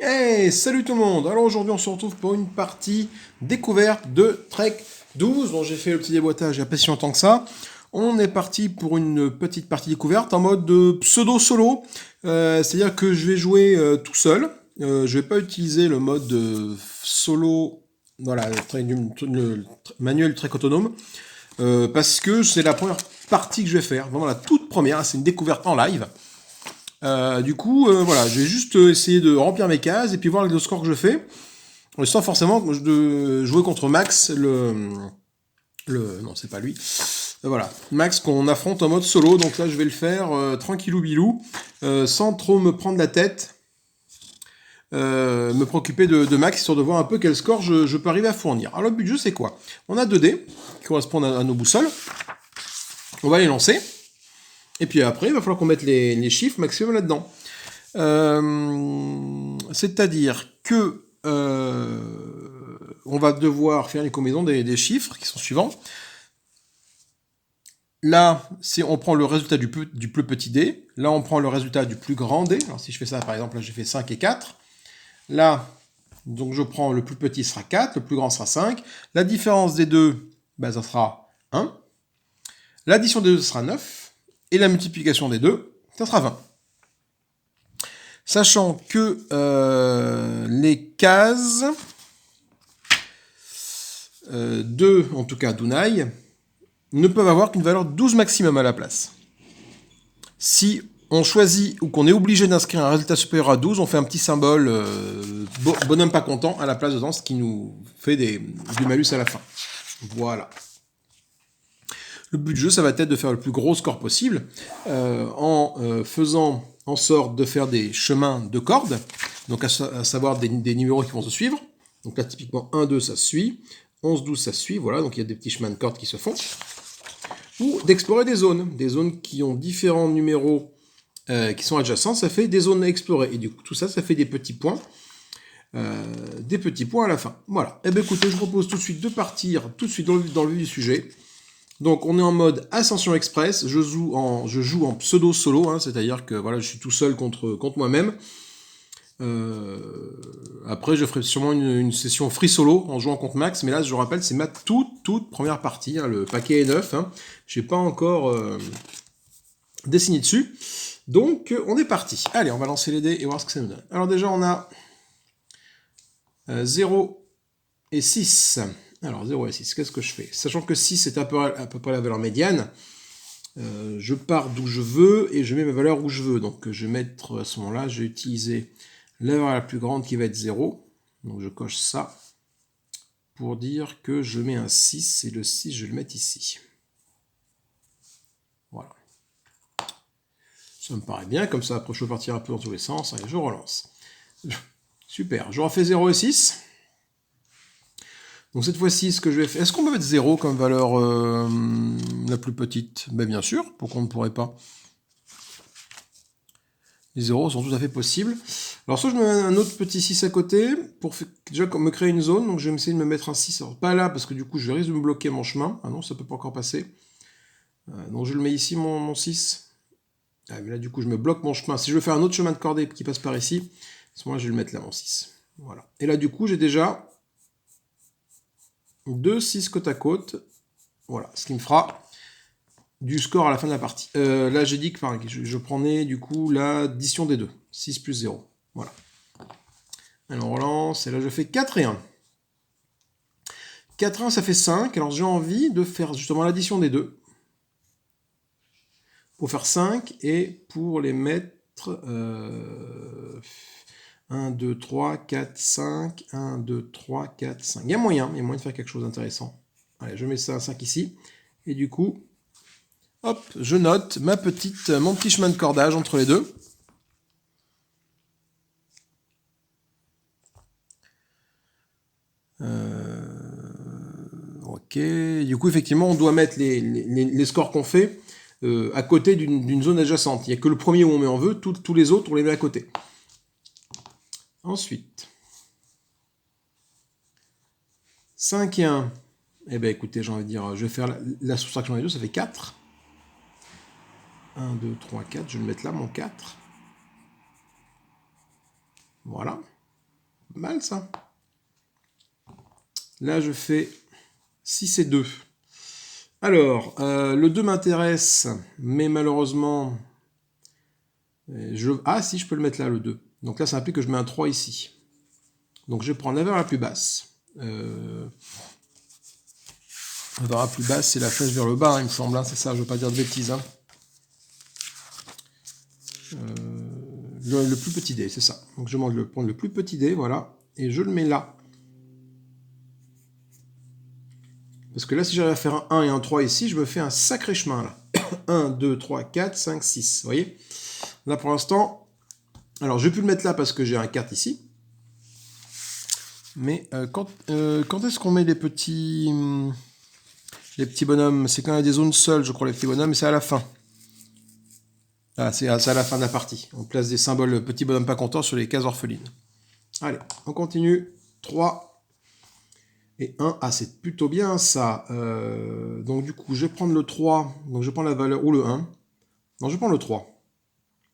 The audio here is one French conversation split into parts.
Hey, salut tout le monde! Alors aujourd'hui on se retrouve pour une partie découverte de Trek 12 dont j'ai fait le petit déboîtage il n'y a pas si longtemps que ça. On est parti pour une petite partie découverte en mode pseudo-solo, c'est-à-dire que je vais jouer tout seul. Je vais pas utiliser le mode solo, voilà, le manuel Trek autonome, parce que c'est la première partie que je vais faire, vraiment la toute première, c'est une découverte en live. Voilà, je vais juste essayer de remplir mes cases et puis voir le score que je fais, sans forcément de jouer contre Max, non, c'est pas lui. Voilà, Max qu'on affronte en mode solo, donc là je vais le faire tranquillou bilou, sans trop me prendre la tête, me préoccuper de Max, histoire de voir un peu quel score je peux arriver à fournir. Alors le but du jeu c'est quoi? On a 2 dés qui correspondent à nos boussoles, on va les lancer, et puis après il va falloir qu'on mette les chiffres maximum là-dedans. C'est-à-dire que on va devoir faire les combinaisons des chiffres qui sont suivants. Là, si on prend le résultat du plus petit dé, là on prend le résultat du plus grand dé. Alors si je fais ça par exemple, là j'ai fait 5 et 4. Là, donc je prends le plus petit sera 4, le plus grand sera 5. La différence des deux, ben, ça sera 1. L'addition des deux sera 9. Et la multiplication des deux, ça sera 20. Sachant que les cases de, en tout cas d'Unai, ne peuvent avoir qu'une valeur 12 maximum à la place. Si on choisit ou qu'on est obligé d'inscrire un résultat supérieur à 12, on fait un petit symbole bonhomme pas content à la place dedans, ce qui nous fait du malus à la fin. Voilà. Le but du jeu, ça va être de faire le plus gros score possible en faisant en sorte de faire des chemins de cordes, donc à savoir des numéros qui vont se suivre. Donc là, typiquement, 1, 2, ça se suit. 11, 12, ça se suit. Voilà, donc il y a des petits chemins de cordes qui se font. Ou d'explorer des zones qui ont différents numéros qui sont adjacents. Ça fait des zones à explorer. Et du coup, tout ça, ça fait des petits points. Des petits points à la fin. Voilà. Eh bien, écoutez, je vous propose tout de suite de partir tout de suite dans le vif du sujet. Donc on est en mode Ascension Express, je joue en pseudo solo, hein, c'est-à-dire que voilà, je suis tout seul contre moi-même. Après je ferai sûrement une session free solo en jouant contre Max, mais là je rappelle c'est ma toute première partie, hein, le paquet est neuf, hein, j'ai pas encore dessiné dessus. Donc on est parti. Allez, on va lancer les dés et voir ce que ça nous donne. Alors déjà on a 0 et 6. Alors 0 et 6, qu'est-ce que je fais? Sachant que 6 est à peu près la valeur médiane, je pars d'où je veux et je mets ma valeur où je veux. Donc je vais mettre à ce moment-là, je vais utiliser la valeur la plus grande qui va être 0. Donc je coche ça pour dire que je mets un 6 et le 6 je vais le mettre ici. Voilà. Ça me paraît bien, comme ça après je peux partir un peu dans tous les sens. Allez, je relance. Super, je refais 0 et 6. Donc cette fois-ci, ce que je vais faire... Est-ce qu'on peut mettre 0 comme valeur la plus petite? Ben bien sûr, pourquoi on ne pourrait pas? Les 0 sont tout à fait possibles. Alors soit je me mets un autre petit 6 à côté, pour déjà me créer une zone, donc je vais essayer de me mettre un 6, alors pas là, parce que du coup je risque de me bloquer mon chemin. Ah non, ça peut pas encore passer. Donc je le mets ici, mon 6. Ah, mais là du coup je me bloque mon chemin. Si je veux faire un autre chemin de cordée qui passe par ici, à ce moment-là je vais le mettre là, mon 6. Voilà. Et là du coup j'ai déjà 2 6 côte à côte. Voilà, ce qui me fera du score à la fin de la partie. Là j'ai dit que je prenais du coup l'addition des deux. 6 plus 0. Voilà. Alors on relance, et là je fais 4 et 1. 4 et 1 ça fait 5, alors j'ai envie de faire justement l'addition des deux. Pour faire 5 et pour les mettre 1, 2, 3, 4, 5, 1, 2, 3, 4, 5. Il y a moyen de faire quelque chose d'intéressant. Allez, je mets ça à 5 ici, et du coup, hop, je note mon petit chemin de cordage entre les deux. Ok, du coup, effectivement, on doit mettre les scores qu'on fait à côté d'une zone adjacente. Il n'y a que le premier où on met en vœu, tous les autres, on les met à côté. Ensuite, 5 et 1. Eh bien, écoutez, j'ai envie de dire, je vais faire la soustraction des deux, ça fait 4. 1, 2, 3, 4, je vais le mettre là, mon 4. Voilà. Mal ça. Là, je fais 6 et 2. Alors, le 2 m'intéresse, mais malheureusement... Ah si, je peux le mettre là, le 2. Donc là, ça implique que je mets un 3 ici. Donc je vais prendre la valeur la plus basse. La valeur la plus basse, c'est la flèche vers le bas, hein, il me semble. Hein, c'est ça, je ne veux pas dire de bêtises. Hein. Le plus petit dé, c'est ça. Donc je demande de prendre le plus petit dé, voilà. Et je le mets là. Parce que là, si j'arrive à faire un 1 et un 3 ici, je me fais un sacré chemin là. 1, 2, 3, 4, 5, 6. Vous voyez? Là pour l'instant... Alors je vais plus le mettre là parce que j'ai un 4 ici. Mais quand est-ce qu'on met les petits bonhommes? C'est quand il y a des zones seules, je crois, les petits bonhommes, mais c'est à la fin. Ah, c'est à la fin de la partie. On place des symboles petits bonhommes pas contents sur les cases orphelines. Allez, on continue. 3 et 1. Ah, c'est plutôt bien ça. Donc du coup, je vais prendre le 3. Donc je prends la valeur, ou le 1. Non, je prends le 3.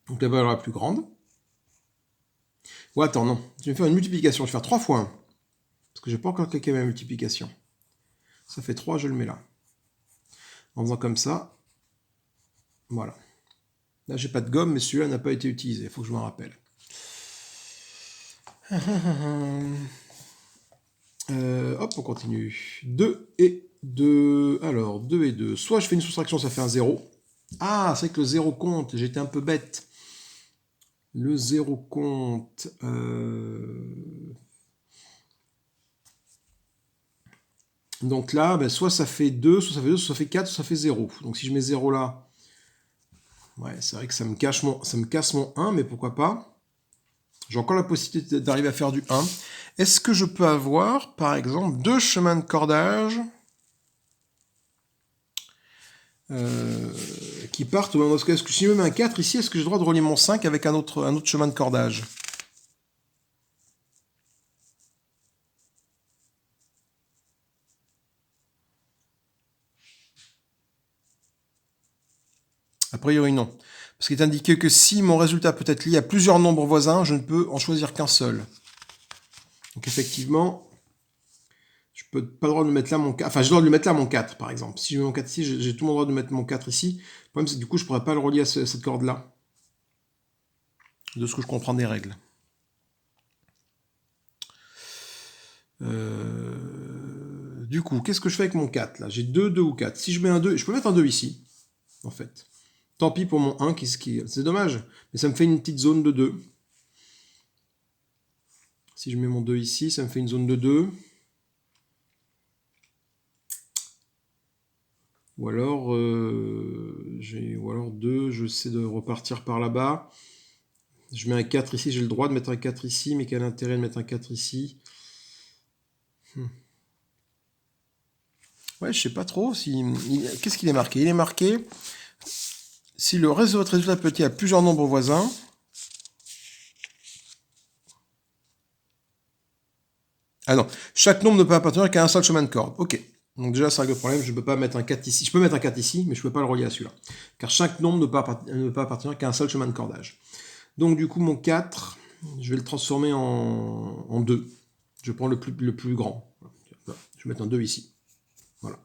Donc la valeur la plus grande. Ou attends, non. Je vais faire une multiplication. Je vais faire 3 fois 1. Parce que je n'ai pas encore calculé ma multiplication. Ça fait 3, je le mets là. En faisant comme ça. Voilà. Là, j'ai pas de gomme, mais celui-là n'a pas été utilisé. Il faut que je m'en rappelle. Hop, on continue. 2 et 2. Alors, 2 et 2. Soit je fais une soustraction, ça fait un 0. Ah, c'est que le 0 compte. J'étais un peu bête. Le 0 compte. Donc là, ben, soit ça fait 2, soit ça fait 2, soit ça fait 4, soit ça fait 0. Donc si je mets 0 là, ouais, c'est vrai que ça me casse mon 1, mais pourquoi pas. J'ai encore la possibilité d'arriver à faire du 1. Est-ce que je peux avoir, par exemple, 2 chemins de cordage qui partent au même endroit? Est-ce que si je mets un 4 ici, est-ce que j'ai le droit de relier mon 5 avec un autre chemin de cordage? A priori, non. Parce qu'il est indiqué que si mon résultat peut être lié à plusieurs nombres voisins, je ne peux en choisir qu'un seul. Donc effectivement, je peux pas le droit de mettre là mon 4. Enfin, j'ai le droit de le mettre là mon 4, par exemple. Si je mets mon 4 ici, j'ai tout mon droit de mettre mon 4 ici. Le problème, c'est que du coup, je ne pourrais pas le relier à cette corde-là. De ce que je comprends des règles. Du coup, qu'est-ce que je fais avec mon 4 là? J'ai 2, 2 ou 4. Si je mets un 2, je peux mettre un 2 ici, en fait. Tant pis pour mon 1, c'est dommage. Mais ça me fait une petite zone de 2. Si je mets mon 2 ici, ça me fait une zone de 2. Ou alors 2, je sais de repartir par là-bas. Je mets un 4 ici, j'ai le droit de mettre un 4 ici, mais quel intérêt de mettre un 4 ici? Ouais, je sais pas trop. Qu'est-ce qu'il est marqué? Il est marqué, si le reste de votre résultat petit a plusieurs nombres voisins, ah non, chaque nombre ne peut appartenir qu'à un seul chemin de corde. Ok. Donc déjà, ça règle le problème, je ne peux pas mettre un 4 ici. Je peux mettre un 4 ici, mais je ne peux pas le relier à celui-là. Car chaque nombre ne peut pas appartenir qu'à un seul chemin de cordage. Donc du coup, mon 4, je vais le transformer en 2. Je prends le plus grand. Je vais mettre un 2 ici. Voilà.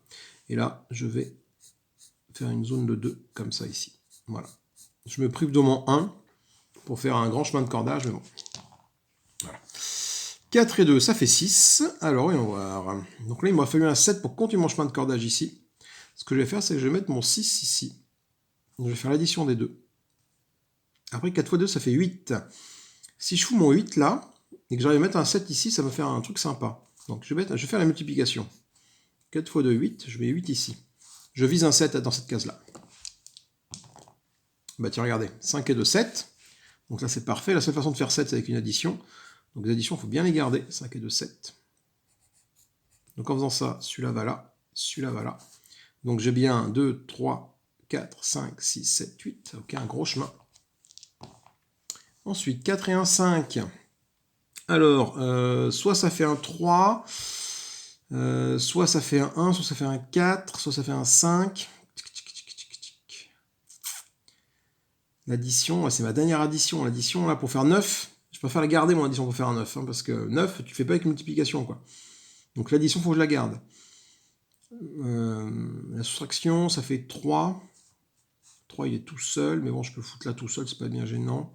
Et là, je vais faire une zone de 2, comme ça ici. Voilà. Je me prive de mon 1 pour faire un grand chemin de cordage, mais bon. Voilà. 4 et 2, ça fait 6. Alors, voyons voir. Donc là, il m'a fallu un 7 pour continuer mon chemin de cordage ici. Ce que je vais faire, c'est que je vais mettre mon 6 ici. Donc, je vais faire l'addition des deux. Après, 4 x 2, ça fait 8. Si je fous mon 8 là, et que j'arrive à mettre un 7 ici, ça va faire un truc sympa. Donc, je vais faire la multiplication. 4 x 2, 8. Je mets 8 ici. Je vise un 7 dans cette case-là. Bah tiens, regardez. 5 et 2, 7. Donc là, c'est parfait. La seule façon de faire 7, c'est avec une addition. Donc les additions, il faut bien les garder. 5 et 2, 7. Donc en faisant ça, celui-là va là, celui-là va là. Donc j'ai bien 2, 3, 4, 5, 6, 7, 8. Ok, un gros chemin. Ensuite, 4 et 1, 5. Alors, soit ça fait un 3, soit ça fait un 1, soit ça fait un 4, soit ça fait un 5. L'addition, c'est ma dernière addition. L'addition, là, pour faire 9, Je préfère la garder, mon addition, pour faire un 9, hein, parce que 9, tu fais pas avec multiplication, quoi. Donc l'addition, il faut que je la garde. La soustraction, ça fait 3. 3, il est tout seul, mais bon, je peux foutre là tout seul, c'est pas bien gênant.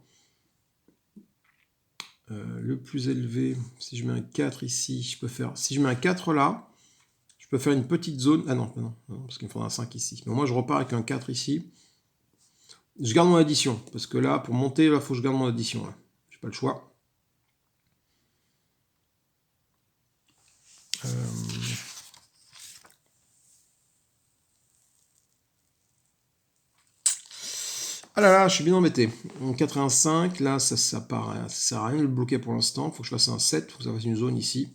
Le plus élevé, si je mets un 4 ici, je peux faire... Si je mets un 4 là, je peux faire une petite zone... Ah non, parce qu'il me faudra un 5 ici. Mais moi, je repars avec un 4 ici. Je garde mon addition, parce que là, pour monter, il faut que je garde mon addition. J'ai pas le choix. Ah là là, je suis bien embêté. 4 et un 5, là, ça sert à rien de le bloquer pour l'instant. Il faut que je fasse un 7, il faut que ça fasse une zone ici.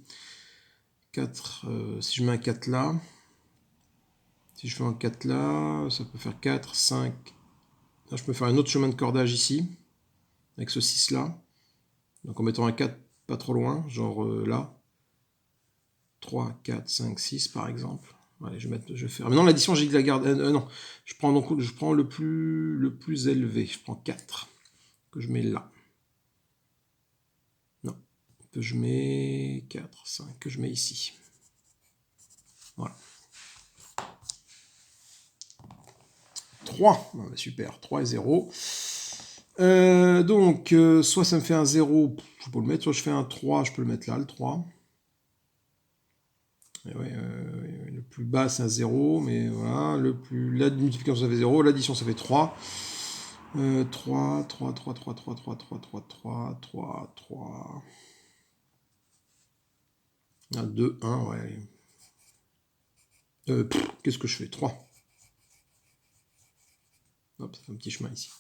4, si je mets un 4 là, si je fais un 4 là, ça peut faire 4, 5. Là, je peux faire un autre chemin de cordage ici, avec ce 6 là. Donc en mettant un 4 pas trop loin, genre là. 3, 4, 5, 6 par exemple. Allez, je vais faire. Maintenant l'addition, j'ai dit de la garde. Non, je prends le plus élevé. Je prends 4 que je mets là. Non, que je mets 4, 5 que je mets ici. Voilà. 3, bon, bah, super, 3 et 0. Donc, soit ça me fait un 0, je peux le mettre, soit je fais un 3, je peux le mettre là, le 3. Et ouais, le plus bas c'est un 0, mais voilà, la multiplication ça fait 0, l'addition ça fait 3. 3, 3, 3, 3, 3, 3, 3, 3, 3, 3, 3. 2, 1, ouais. Qu'est-ce que je fais? 3. Hop, ça fait un petit chemin ici.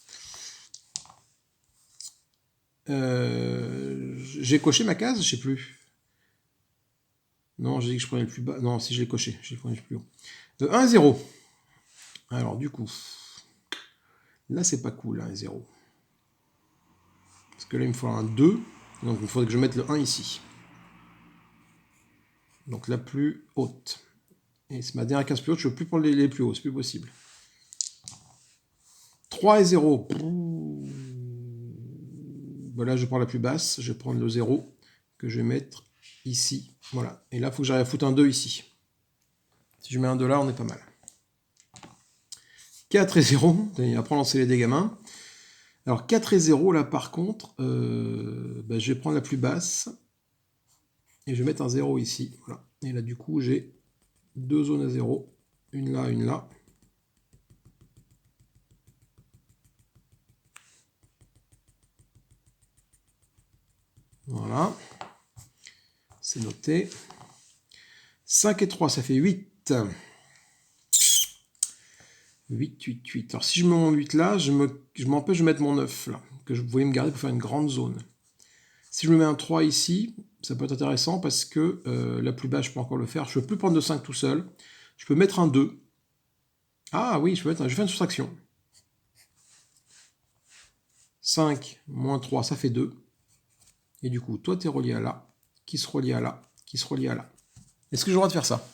J'ai coché ma case, je sais plus. Non, j'ai dit que je prenais le plus bas. Non, si je l'ai coché, je prenais le plus haut. 1, 0. Alors, du coup, là, c'est pas cool, 1 et 0. Parce que là, il me faut un 2. Donc, il faudrait que je mette le 1 ici. Donc, la plus haute. Et c'est ma dernière case plus haute, je ne veux plus prendre les plus hauts, c'est plus possible. 3 et 0. Voilà, je prends la plus basse, je vais prendre le 0 que je vais mettre ici. Voilà. Et là, il faut que j'arrive à foutre un 2 ici. Si je mets un 2 là, on est pas mal. 4 et 0. Après, lancer les dégâts main. Alors, 4 et 0, là, par contre, je vais prendre la plus basse. Et je vais mettre un 0 ici. Voilà. Et là, du coup, j'ai 2 zones à 0. Une là, une là. Voilà. C'est noté. 5 et 3, ça fait 8. 8, 8, 8. Alors, si je mets mon 8 là, je m'empêche de mettre mon 9 là, que je voulais me garder pour faire une grande zone. Si je me mets un 3 ici, ça peut être intéressant parce que la plus basse, je peux encore le faire. Je ne peux plus prendre de 5 tout seul. Je peux mettre un 2. Ah oui, je vais faire une soustraction. 5 moins 3, ça fait 2. Et du coup, toi, tu es relié à là, qui se relie à là, qui se relie à là. Est-ce que j'ai le droit de faire ça?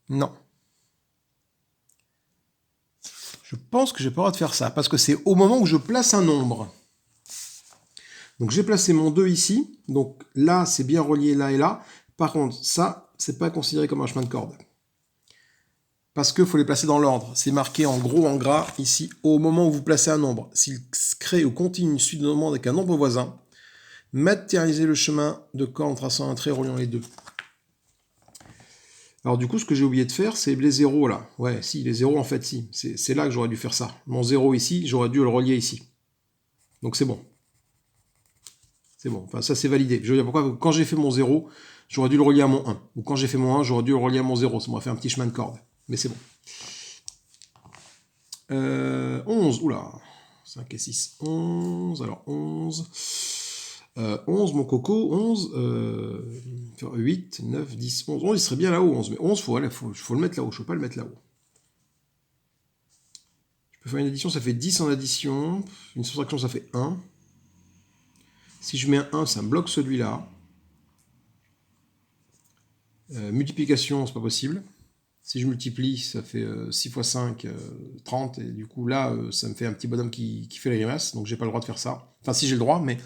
Non. Je pense que j'ai pas le droit de faire ça, parce que c'est au moment où je place un nombre. Donc j'ai placé mon 2 ici, donc là, c'est bien relié là et là. Par contre, ça, c'est pas considéré comme un chemin de corde. Parce qu'il faut les placer dans l'ordre. C'est marqué en gros, en gras, ici, au moment où vous placez un nombre. S'il crée ou continue une suite de nombres avec un nombre voisin, matérialisez le chemin de corde en traçant un trait reliant les deux. Alors du coup, ce que j'ai oublié de faire, c'est les zéros là. Ouais, si, les zéros, en fait, si. C'est là que j'aurais dû faire ça. Mon 0 ici, j'aurais dû le relier ici. Donc c'est bon. C'est bon. Enfin, ça, c'est validé. Je veux dire, pourquoi? Quand j'ai fait mon 0, j'aurais dû le relier à mon 1. Ou quand j'ai fait mon 1, j'aurais dû le relier à mon 0. Ça m'aurait fait un petit chemin de corde. Mais c'est bon. 11, oula. 5 et 6, 11. Alors 11. 11, mon coco, 11, 8, 9, 10, 11. 11, il serait bien là-haut, 11. Mais 11, faut le mettre là-haut. Je ne peux pas le mettre là-haut. Je peux faire une addition, ça fait 10 en addition. Une soustraction, ça fait 1. Si je mets un 1, ça me bloque celui-là. Multiplication, c'est pas possible. Si je multiplie, ça fait 6 x 5, 30, et du coup là, ça me fait un petit bonhomme qui fait la grimace, donc j'ai pas le droit de faire ça. Enfin si j'ai le droit, mais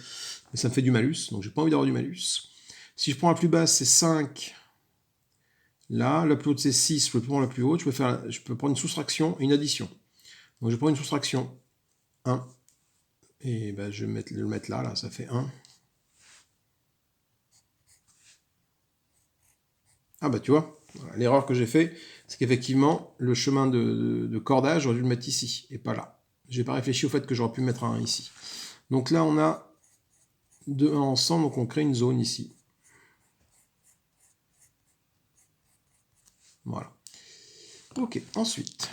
ça me fait du malus, donc j'ai pas envie d'avoir du malus. Si je prends la plus basse, c'est 5. Là, la plus haute c'est 6, je peux prendre la plus haute, je peux prendre une soustraction et une addition. Donc je prends une soustraction 1, et ben, je vais le mettre là, ça fait 1. Ah bah tu vois, voilà, l'erreur que j'ai fait, c'est qu'effectivement, le chemin de cordage, j'aurais dû le mettre ici, et pas là. J'ai pas réfléchi au fait que j'aurais pu mettre un 1 ici. Donc là, on a 2 1 ensemble, donc on crée une zone ici. Voilà. Ok, ensuite,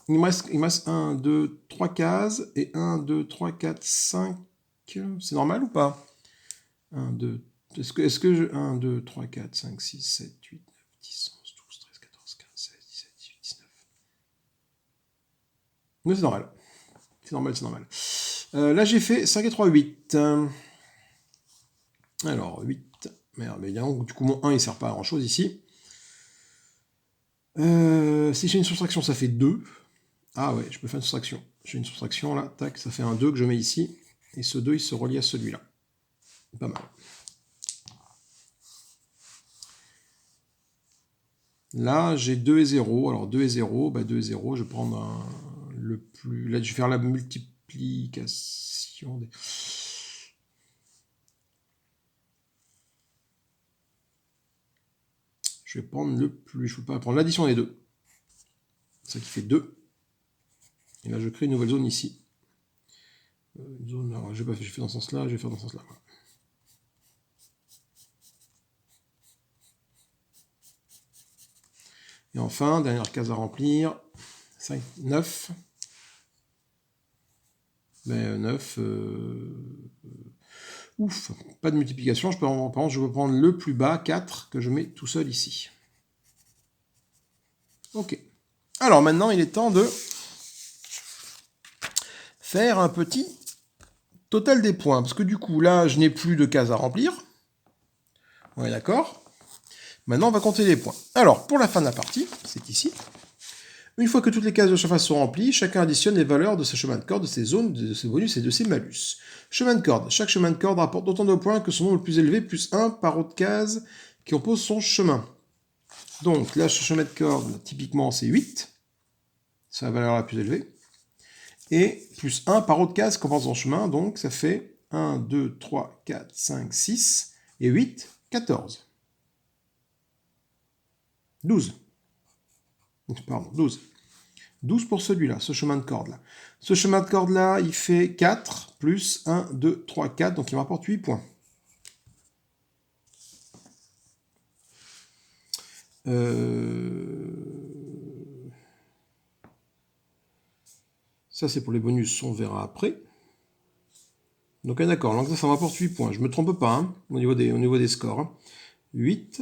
il me reste 1, 2, 3 cases, et 1, 2, 3, 4, 5... C'est normal ou pas? 1, 2... Est-ce que je... 1, 2, 3, 4, 5, 6, 7, 8, 9, 10, 11, 12, 13, 14, 15, 16, 17, 18, 19... Oui, c'est normal. C'est normal, c'est normal. Là, j'ai fait 5 et 3, 8. Alors, 8. Merde, mais donc, du coup, mon 1, il sert pas à grand-chose ici. Si j'ai une soustraction, ça fait 2. Ah ouais, je peux faire une soustraction. J'ai une soustraction, là, tac, ça fait un 2 que je mets ici. Et ce 2, il se relie à celui-là. Pas mal. Là, j'ai 2 et 0. Alors, 2 et 0, bah 2 et 0, je vais prendre le plus... Là, je vais faire la multiplication des... Je vais prendre le plus... Je ne peux pas prendre l'addition des deux. Ça qui fait 2. Et là, je crée une nouvelle zone ici. Une zone, alors, je fais dans ce sens-là, je vais faire dans ce sens-là. Voilà. Et enfin, dernière case à remplir. 5, 9. Ben, 9. Ouf, pas de multiplication. Je peux prendre le plus bas, 4, que je mets tout seul ici. Ok. Alors maintenant, il est temps de faire un petit total des points. Parce que du coup, là, je n'ai plus de cases à remplir. On est d'accord? Maintenant, on va compter les points. Alors, pour la fin de la partie, c'est ici. Une fois que toutes les cases de surface sont remplies, chacun additionne les valeurs de ses chemins de corde, de ses zones, de ses bonus et de ses malus. Chemin de corde. Chaque chemin de corde rapporte autant de points que son nombre le plus élevé, plus 1 par autre case qui compose son chemin. Donc là, ce chemin de corde, typiquement, c'est 8. C'est la valeur la plus élevée. Et plus 1 par autre case qui compose son chemin, donc ça fait 1, 2, 3, 4, 5, 6, et 8, 14. 12. Pardon, 12. 12 pour celui-là, ce chemin de corde-là. Ce chemin de corde-là, il fait 4, plus 1, 2, 3, 4, donc il me rapporte 8 points. Ça, c'est pour les bonus, on verra après. Donc, d'accord, donc ça me rapporte 8 points. Je ne me trompe pas, hein, au niveau des scores. Hein. 8,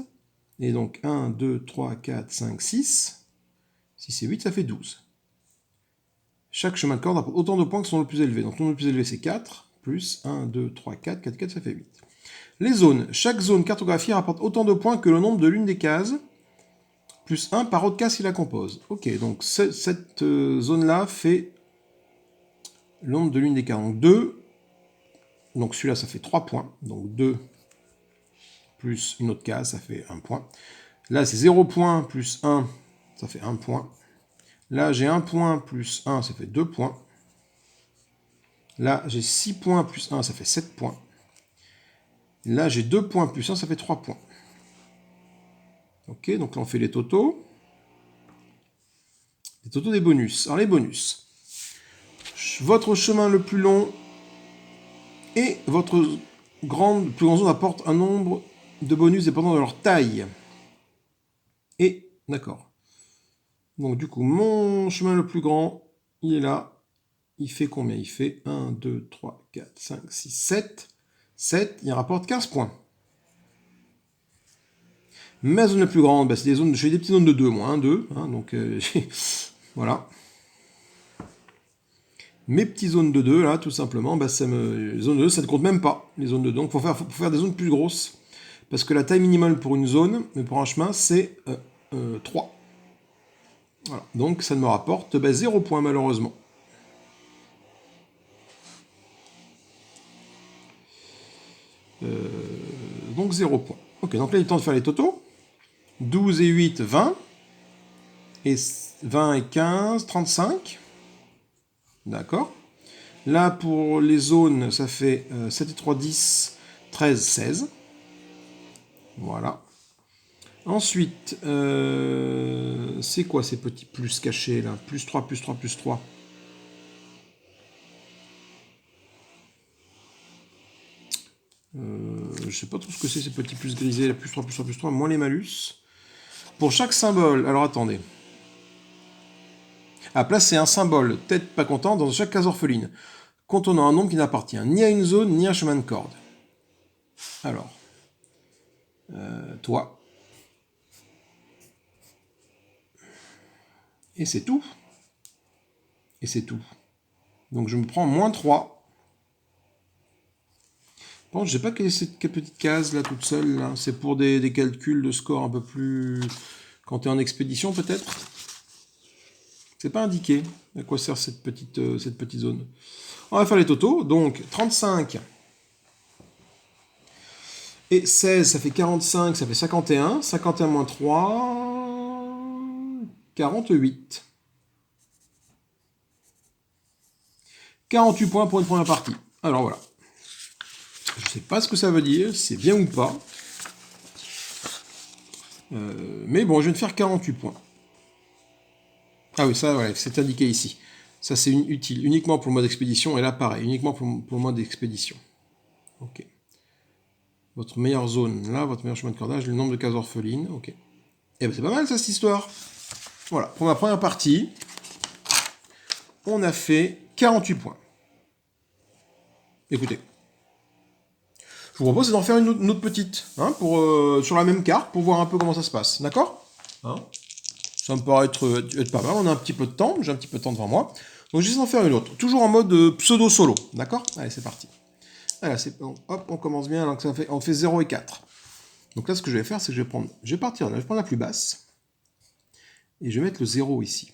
et donc 1, 2, 3, 4, 5, 6. Si c'est 8, ça fait 12. Chaque chemin de corde apporte autant de points que son nombre le plus élevé. Donc, le nombre le plus élevé, c'est 4, plus 1, 2, 3, 4, 4, 4, ça fait 8. Les zones. Chaque zone cartographiée rapporte autant de points que le nombre de l'une des cases, plus 1 par autre case qui la compose. Ok, donc cette zone-là fait le nombre de l'une des cases. Donc 2, donc celui-là, ça fait 3 points. Donc 2 plus une autre case, ça fait 1 point. Là, c'est 0 points plus 1, ça fait 1 point. Là, j'ai 1 point plus 1, ça fait 2 points. Là, j'ai 6 points plus 1, ça fait 7 points. Là, j'ai 2 points plus 1, ça fait 3 points. Ok, donc là, on fait les totaux. Les totaux des bonus. Alors, les bonus. Votre chemin le plus long et votre plus grande zone apporte un nombre de bonus dépendant de leur taille. Et, d'accord. Donc, du coup, mon chemin le plus grand, il est là. Il fait combien? Il fait 1, 2, 3, 4, 5, 6, 7. 7, il rapporte 15 points. Ma zone la plus grande, bah, c'est des zones. Je fais des petites zones de 2, moi, 1, 2. Hein, donc, voilà. Mes petites zones de 2, là, tout simplement, bah, les zones de 2, ça ne compte même pas, les zones de 2. Donc, il faut faire des zones plus grosses. parce que la taille minimale pour une zone, mais pour un chemin, c'est 3. Voilà. Donc ça me rapporte 0 points malheureusement. Donc 0 points. Ok, donc là il est temps de faire les totaux. 12 et 8, 20. Et 20 et 15, 35. D'accord. Là, pour les zones, ça fait 7 et 3, 10, 13, 16. Voilà. Ensuite, c'est quoi ces petits plus cachés là? Plus 3, plus 3, plus 3. Je sais pas trop ce que c'est ces petits plus grisés, là, plus 3, plus 3, plus 3, moins les malus. Pour chaque symbole, alors attendez. À placer un symbole tête pas content dans chaque case orpheline, contenant un nombre qui n'appartient ni à une zone ni à un chemin de corde. Alors, toi. Et c'est tout. Et c'est tout. Donc je me prends moins 3. Bon, je sais pas quelle petite case là toute seule. Là. C'est pour des calculs de score un peu plus... Quand tu es en expédition peut-être. C'est pas indiqué à quoi sert cette petite zone. On va faire les totaux. Donc 35 et 16, ça fait 45, ça fait 51. 51 moins 3, 48. 48 points pour une première partie. Alors voilà. Je sais pas ce que ça veut dire, c'est bien ou pas. Mais bon, je viens de faire 48 points. Ah oui, ça, ouais, c'est indiqué ici. Ça, c'est utile uniquement pour le mode expédition. Et là, pareil, uniquement pour le mode expédition. Ok. Votre meilleure zone, là, votre meilleur chemin de cordage, le nombre de cases orphelines. Ok. Et ben, c'est pas mal, ça, cette histoire. Voilà, pour ma première partie, on a fait 48 points. Écoutez. Je vous propose d'en faire une autre petite, hein, sur la même carte, pour voir un peu comment ça se passe. D'accord, hein? Ça me paraît être pas mal. On a un petit peu de temps. J'ai un petit peu de temps devant moi. Donc, je vais en faire une autre. Toujours en mode pseudo-solo. D'accord? Allez, c'est parti. Voilà, hop, on commence bien. Donc, on fait 0 et 4. Donc là, ce que je vais faire, c'est que je vais partir là. Je vais prendre la plus basse. Et je vais mettre le 0 ici.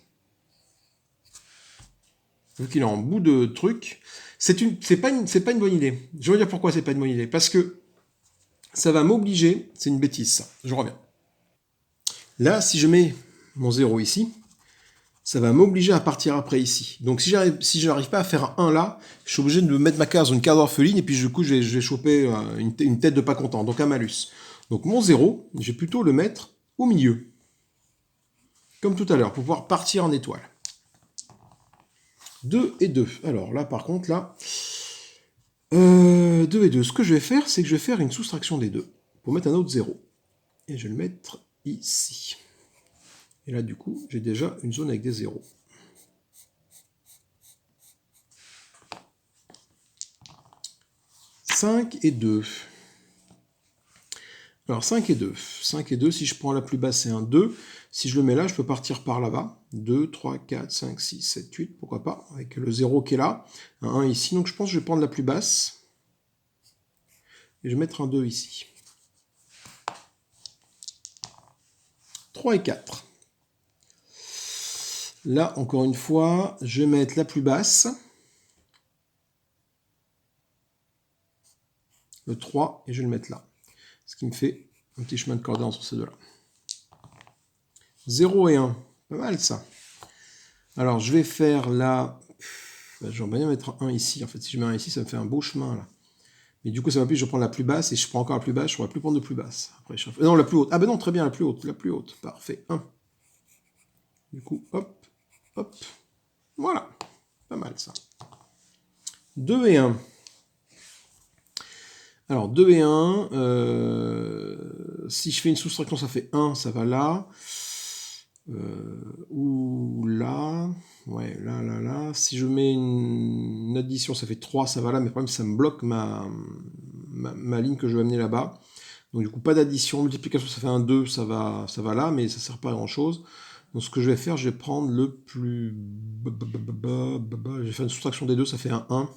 Donc, il est en bout de truc. C'est pas une bonne idée. Je vais vous dire pourquoi c'est pas une bonne idée. Parce que ça va m'obliger. C'est une bêtise, ça. Je reviens. Là, si je mets mon 0 ici, ça va m'obliger à partir après ici. Donc si je n'arrive pas à faire un 1 là, je suis obligé de mettre ma case dans une case orpheline, et puis du coup je vais choper une tête de pas content, donc un malus. Donc mon 0, je vais plutôt le mettre au milieu. Comme tout à l'heure, pour pouvoir partir en étoile. 2 et 2. Alors là par contre, là, 2 et 2. Ce que je vais faire, c'est que je vais faire une soustraction des deux, pour mettre un autre 0. Et je vais le mettre ici. Et là, du coup, j'ai déjà une zone avec des zéros. 5 et 2. Alors 5 et 2. 5 et 2, si je prends la plus basse, c'est un 2. Si je le mets là, je peux partir par là-bas. 2, 3, 4, 5, 6, 7, 8, pourquoi pas, avec le 0 qui est là. Un 1 ici, donc je pense que je vais prendre la plus basse. Et je vais mettre un 2 ici. 3 et 4. Là, encore une fois, je vais mettre la plus basse. Le 3, et je vais le mettre là. Ce qui me fait un petit chemin de cordée entre ces deux-là. 0 et 1. Pas mal, ça. Alors, je vais faire là... J'aimerais bien mettre un 1 ici. En fait, si je mets un ici, ça me fait un beau chemin, là. Mais du coup, ça m'appuie, je prends la plus basse, et si je prends encore la plus basse, je ne pourrais plus prendre de plus basse. Après, non, la plus haute. Ah ben non, très bien, la plus haute. La plus haute. Parfait. 1. Du coup, hop, hop. Voilà. Pas mal, ça. 2 et 1. Alors, 2 et 1. Si je fais une soustraction, ça fait 1, ça va là. Ou là. Ouais, là, là, là. Si je mets une addition, ça fait 3, ça va là. Mais le problème, ça me bloque ma ligne que je veux amener là-bas. Donc du coup, pas d'addition. Multiplication, ça fait un 2, ça va là, mais ça sert pas à grand-chose. Donc ce que je vais faire, je vais prendre le plus... Je vais faire une soustraction des deux, ça fait un 1.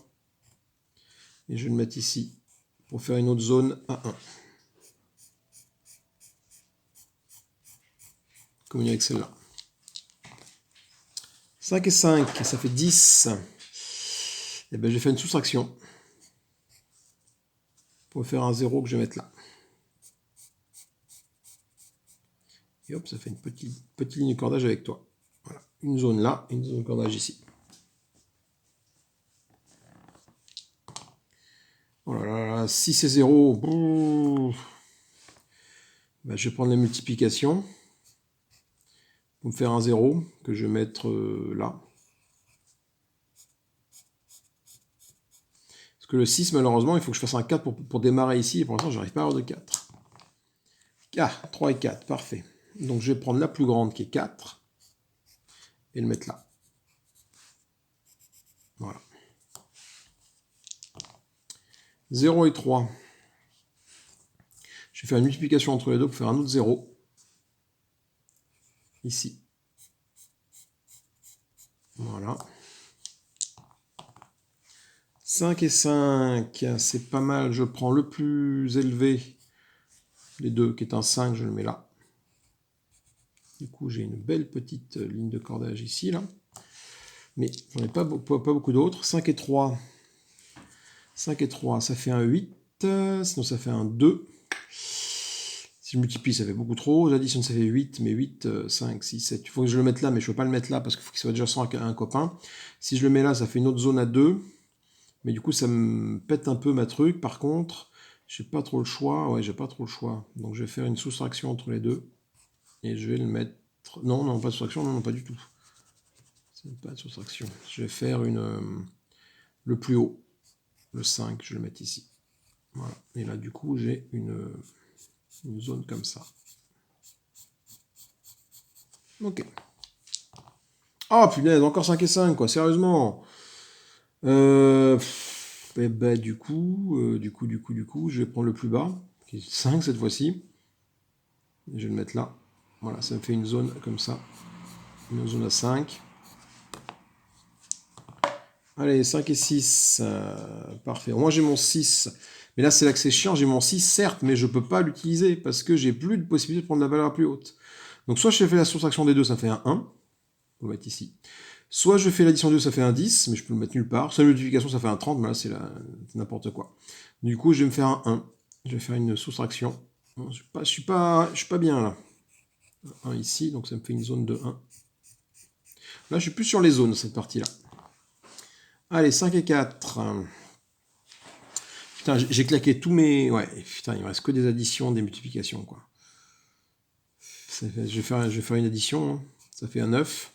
Et je vais le mettre ici, pour faire une autre zone à 1. communier avec celle-là. 5 et 5, ça fait 10. Et ben, je vais faire une soustraction pour faire un 0 que je vais mettre là. Et hop, ça fait une petite ligne de cordage avec toi. Voilà, une zone là, une zone de cordage ici. Oh là là, 6 et 0. Ben, je vais prendre la multiplication pour me faire un 0 que je vais mettre là. Parce que le 6, malheureusement, il faut que je fasse un 4 pour démarrer ici. Et pour l'instant, je n'arrive pas à avoir de 4. Ah, 3 et 4, parfait. Donc je vais prendre la plus grande qui est 4 et le mettre là. Voilà. 0 et 3. Je vais faire une multiplication entre les deux pour faire un autre 0. Ici. Voilà. 5 et 5, c'est pas mal. Je prends le plus élevé des deux, qui est un 5, je le mets là. Du coup, j'ai une belle petite ligne de cordage ici, là. Mais j'en ai pas beaucoup d'autres. 5 et 3. 5 et 3, ça fait un 8. Sinon, ça fait un 2. Si je multiplie, ça fait beaucoup trop. J'additionne, ça fait 8. Mais 8, 5, 6, 7. Il faut que je le mette là, mais je ne peux pas le mettre là parce qu'il faut qu'il soit déjà sans un copain. Si je le mets là, ça fait une autre zone à 2. Mais du coup, ça me pète un peu ma truc. Par contre, j'ai pas trop le choix. Ouais, j'ai pas trop le choix. Donc, je vais faire une soustraction entre les deux. Et je vais le mettre... Non, non, pas de soustraction. Non, non, pas du tout. C'est pas de soustraction. Je vais faire le plus haut. Le 5, je vais le mettre ici. Voilà. Et là, du coup, j'ai une zone comme ça. Ok. Oh, punaise, encore 5 et 5, quoi. Sérieusement. Et bah, du coup, je vais prendre le plus bas, qui est 5 cette fois-ci. Je vais le mettre là. Voilà, ça me fait une zone comme ça. Une zone à 5. Allez, 5 et 6. Parfait. Moi, j'ai mon 6. Mais là, c'est là que c'est chiant. J'ai mon 6, certes, mais je ne peux pas l'utiliser parce que j'ai plus de possibilité de prendre la valeur plus haute. Donc, soit je fais la soustraction des deux, ça fait un 1. On va mettre ici. Soit je fais l'addition de 2, ça fait un 10, mais je peux le mettre nulle part. Soit la multiplication, ça fait un 30, mais là, c'est n'importe quoi. Du coup, je vais me faire un 1. Je vais faire une soustraction. Je suis pas bien, là. 1 ici, donc ça me fait une zone de 1. Là, je suis plus sur les zones, cette partie-là. Allez, 5 et 4. Putain, j'ai claqué tous mes... Ouais, putain, il me reste que des additions, des multiplications, quoi. Je vais faire une addition. Hein. Ça fait un 9.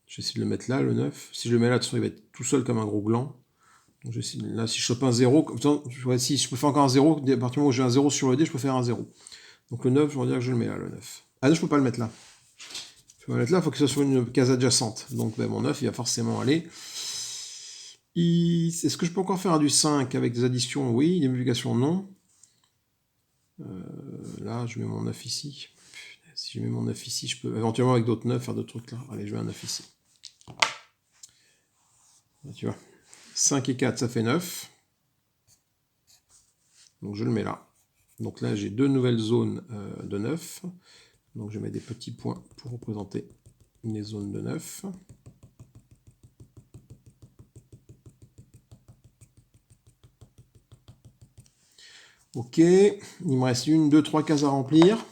Je vais essayer de le mettre là, le 9. Si je le mets là, de toute façon, il va être tout seul comme un gros gland. Donc, je vais essayer, là, si je chope un 0, si je peux faire encore un 0, à partir du moment où j'ai un 0 sur le dé, je peux faire un 0. Donc le 9, je vais dire que je le mets là, le 9. Ah non, je peux pas le mettre là. Je peux le mettre là, il faut que ce soit une case adjacente. Donc ben, mon 9, il va forcément aller. Est-ce que je peux encore faire un du 5 avec des additions? Oui, des multiplications, non. Là, je mets mon 9 ici. Si je mets mon 9 ici, je peux éventuellement avec d'autres 9 faire d'autres trucs là. Allez, je mets un 9 ici. Là, tu vois. 5 et 4, ça fait 9. Donc je le mets là. Donc là, j'ai deux nouvelles zones de 9. Donc je mets des petits points pour représenter les zones de 9. Ok, il me reste 1, 2, 3 cases à remplir.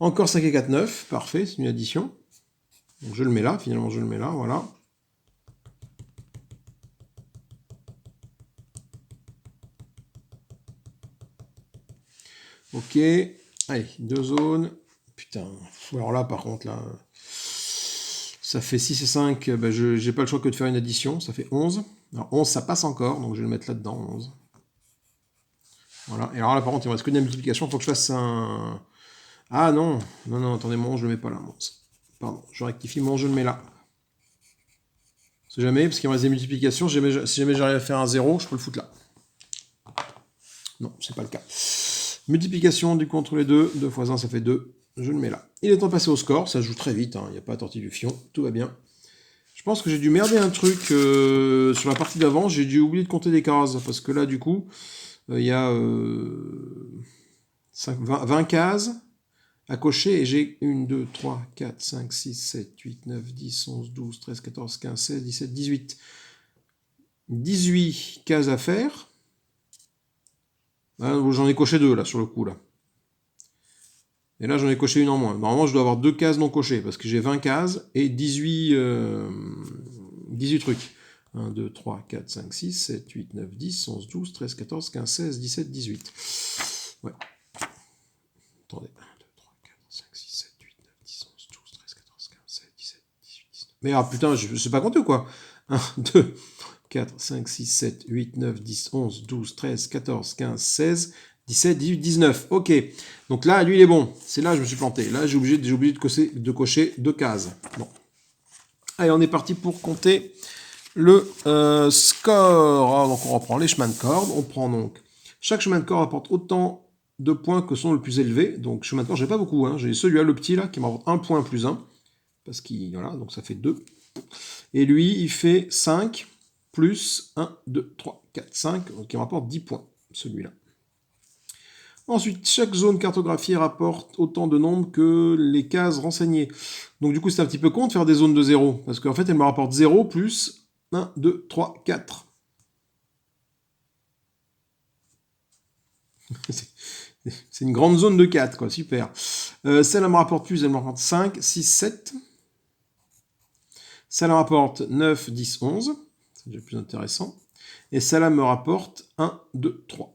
Encore 5 et 4, 9. Parfait, c'est une addition. Donc je le mets là, finalement je le mets là, voilà. Ok, allez, deux zones. Putain, alors là par contre, là, ça fait 6 et 5, ben j'ai pas le choix que de faire une addition, ça fait 11. Alors 11 ça passe encore, donc je vais le mettre là-dedans, 11. Voilà, et alors là par contre il me reste que de la multiplication, il faut que je fasse un... Ah non, non, non, attendez, mon 11 je le mets pas là, mon 11. Pardon, je rectifie, mon 11 je le mets là. Si jamais, parce qu'il me reste des multiplications, si jamais j'arrive à faire un 0, je peux le foutre là. Non, c'est pas le cas. Multiplication du coup entre les deux, 2 fois 1 ça fait 2, je le mets là. Il est temps de passer au score, ça joue très vite, il n'y a pas à tortille du fion, tout va bien. Je pense que j'ai dû merder un truc sur la partie d'avant, j'ai dû oublier de compter des cases, parce que là du coup, il y a 20 cases, à cocher, et j'ai 1, 2, 3, 4, 5, 6, 7, 8, 9, 10, 11, 12, 13, 14, 15, 16, 17, 18. 18 cases à faire. Ah, j'en ai coché 2 là sur le coup là. Et là j'en ai coché une en moins. Normalement je dois avoir 2 cases non cochées parce que j'ai 20 cases et 18 trucs. 1, 2, 3, 4, 5, 6, 7, 8, 9, 10, 11, 12, 13, 14, 15, 16, 17, 18. Ouais. Attendez. 1, 2, 3, 4, 5, 6, 7, 8, 9, 10, 11, 12, 13, 14, 15, 16, 17, 18, 19. Mais ah putain, je sais pas compter ou quoi. 1, 2, 4, 5, 6, 7, 8, 9, 10, 11, 12, 13, 14, 15, 16, 17, 18, 19. Ok. Donc là, lui, il est bon. C'est là que je me suis planté. Là, j'ai oublié de cocher 2 cases. Bon. Allez, on est parti pour compter le score. Ah, donc on reprend les chemins de corde. On prend donc... Chaque chemin de corde apporte autant de points que son le plus élevé. Donc chemin de corde, j'ai pas beaucoup. Hein. J'ai celui-là, le petit, là, qui m'apporte 1 point plus 1. Parce qu'il... Voilà, donc ça fait 2. Et lui, il fait 5 plus 1, 2, 3, 4, 5. Donc il me rapporte 10 points, celui-là. Ensuite, chaque zone cartographiée rapporte autant de nombres que les cases renseignées. Donc du coup, c'est un petit peu con de faire des zones de 0, parce qu'en fait, elle me rapporte 0 plus 1, 2, 3, 4. C'est une grande zone de 4, quoi, super. Celle-là me rapporte plus, elle me rapporte 5, 6, 7. Celle-là me rapporte 9, 10, 11. C'est déjà plus intéressant. Et celle-là me rapporte 1, 2, 3.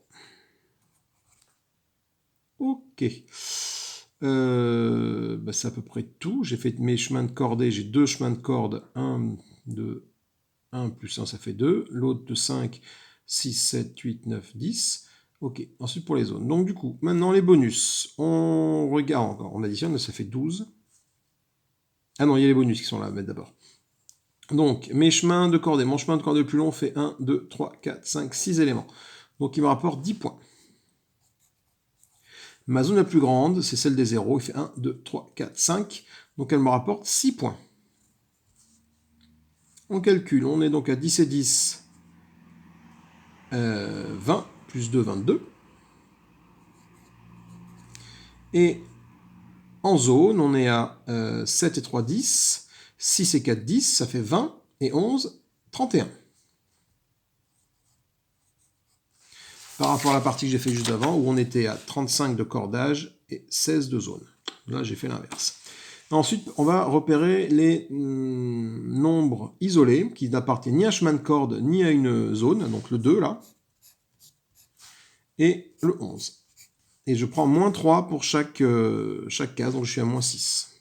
Ok. C'est à peu près tout. J'ai fait mes chemins de cordée. J'ai 2 chemins de corde. 1, 2, 1 plus 1, ça fait 2. L'autre de 5, 6, 7, 8, 9, 10. Ok. Ensuite pour les zones. Donc du coup, maintenant les bonus. On regarde encore. On additionne, ça fait 12. Ah non, il y a les bonus qui sont là à mettre d'abord. Donc, mes chemins de cordée. Mon chemin de cordée le plus long fait 1, 2, 3, 4, 5, 6 éléments. Donc il me rapporte 10 points. Ma zone la plus grande, c'est celle des 0. Il fait 1, 2, 3, 4, 5. Donc elle me rapporte 6 points. On calcule. On est donc à 10 et 10. 20. Plus 2, 22. Et en zone, on est à 7 et 3, 10. 6 et 4, 10. Ça fait 20. Et 11, 31. Par rapport à la partie que j'ai fait juste avant, où on était à 35 de cordage et 16 de zone. Là, j'ai fait l'inverse. Ensuite, on va repérer les nombres isolés, qui n'appartiennent ni à un chemin de corde, ni à une zone, donc le 2, là, et le 11. Et je prends moins 3 pour chaque case, donc je suis à moins 6.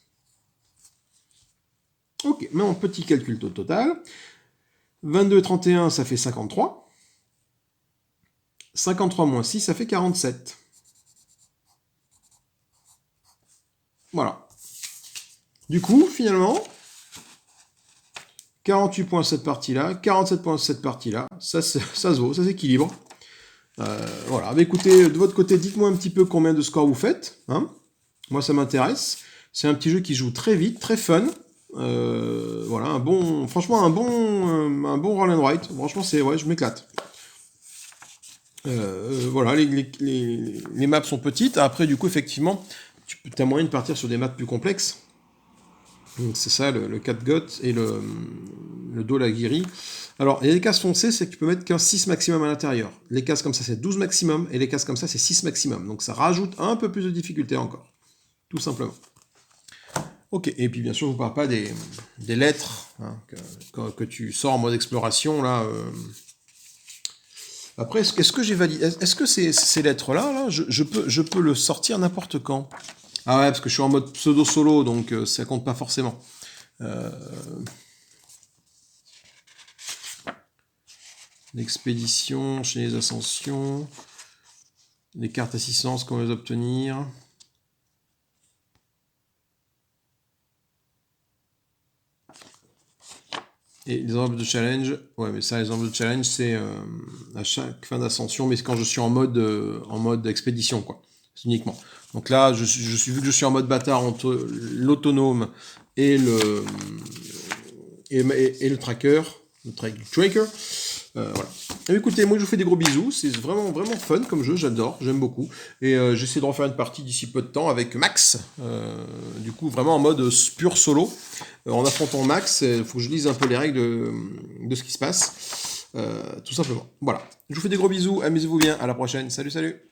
Ok, mais en petit calcul total, 22 et 31, ça fait 53. 53 moins 6, ça fait 47. Voilà. Du coup, finalement, 48 points cette partie-là, 47 points cette partie-là, ça se vaut, ça s'équilibre. Voilà, mais écoutez, de votre côté, dites-moi un petit peu combien de scores vous faites. Hein. Moi, ça m'intéresse. C'est un petit jeu qui joue très vite, très fun. Voilà, franchement, un bon roll and write. Franchement, je m'éclate. Voilà, les maps sont petites. Après, du coup, effectivement, tu as moyen de partir sur des maps plus complexes. Donc c'est ça, le catgut et le Dolagiri. Alors, il y a des cases foncées, c'est que tu peux mettre qu'un 6 maximum à l'intérieur. Les cases comme ça, c'est 12 maximum, et les cases comme ça, c'est 6 maximum. Donc ça rajoute un peu plus de difficulté encore. Tout simplement. Ok, et puis bien sûr, je ne vous parle pas des lettres hein, que tu sors en mode exploration, là. Après, est-ce que j'ai validé... Est-ce que ces lettres-là, là, je peux le sortir n'importe quand? Ah ouais, parce que je suis en mode pseudo-solo, donc ça compte pas forcément. L'expédition, chez les ascensions, les cartes assistance, comment les obtenir. Et les enveloppes de challenge, ouais, mais ça, les enveloppes de challenge, c'est à chaque fin d'ascension, mais c'est quand je suis en mode expédition, quoi. C'est uniquement. Donc là, vu que je suis en mode bâtard entre l'autonome et le tracker, Voilà. Et écoutez, moi je vous fais des gros bisous, c'est vraiment, vraiment fun comme jeu, j'adore, j'aime beaucoup. Et j'essaie de refaire une partie d'ici peu de temps avec Max, du coup vraiment en mode pur solo. En affrontant Max, il faut que je lise un peu les règles de ce qui se passe, tout simplement. Voilà, je vous fais des gros bisous, amusez-vous bien, à la prochaine, salut salut.